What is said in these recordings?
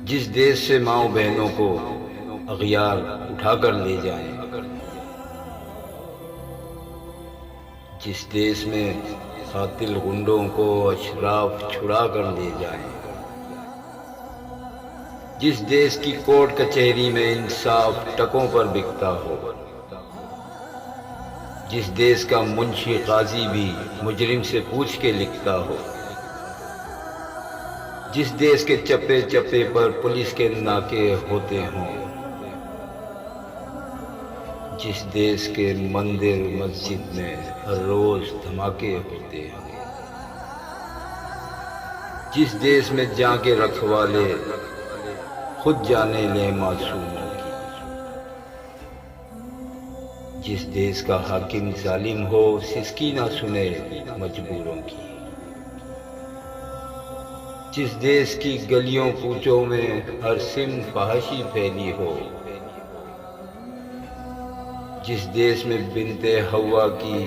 جس دیش سے ماؤں بہنوں کو اغیار اٹھا کر لے جائیں، جس دیش میں قاتل غنڈوں کو اشراف چھڑا کر لے جائیں، جس دیش کی کورٹ کچہری میں انصاف ٹکوں پر بکتا ہو، جس دیش کا منشی قاضی بھی مجرم سے پوچھ کے لکھتا ہو، جس دیش کے چپے چپے پر پولیس کے ناکے ہوتے ہوں، جس دیش کے مندر مسجد میں ہر روز دھماکے ہوتے ہوں، جس دیش میں جاں کے رکھوالے خود جانے لیں معصوموں کی، جس دیش کا حاکم ظالم ہو سسکی نہ سنے مجبوروں کی، جس دیش کی گلیوں کوچوں میں ہر صنف فحاشی پھیلی ہو، جس دیش میں بنت حوا کی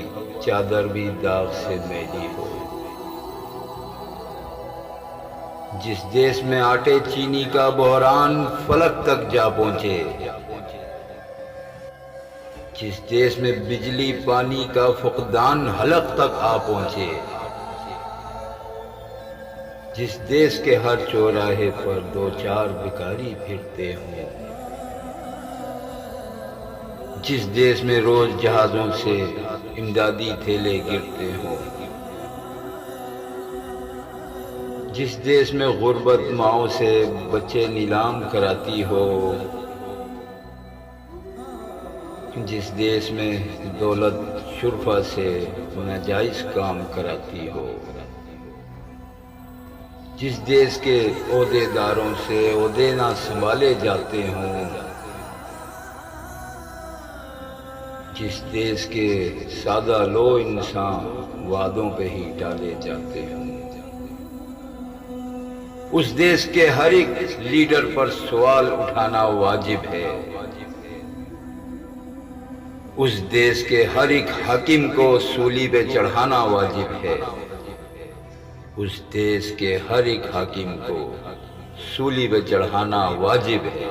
چادر بھی داغ سے میلی ہو، جس دیش میں آٹے چینی کا بحران فلک تک جا پہنچے، جس دیش میں بجلی پانی کا فقدان حلق تک آ پہنچے، جس دیش کے ہر چوراہے پر دو چار بھکاری پھرتے ہوں، جس دیش میں روز جہازوں سے امدادی تھیلے گرتے ہوں، جس دیش میں غربت ماؤں سے بچے نیلام کراتی ہو، جس دیش میں دولت شرفا سے ناجائز کام کراتی ہو، جس دیش کے عہدے داروں سے عہدے نہ سنبھالے جاتے ہوں، جس دیش کے سادہ لو انسان وعدوں پہ ہی ڈالے جاتے ہوں، اس دیش کے ہر ایک لیڈر پر سوال اٹھانا واجب ہے، اس دیش کے ہر ایک حاکم کو سولی پہ چڑھانا واجب ہے، اس دیش کے ہر ایک حاکم کو سولی پہ چڑھانا واجب ہے۔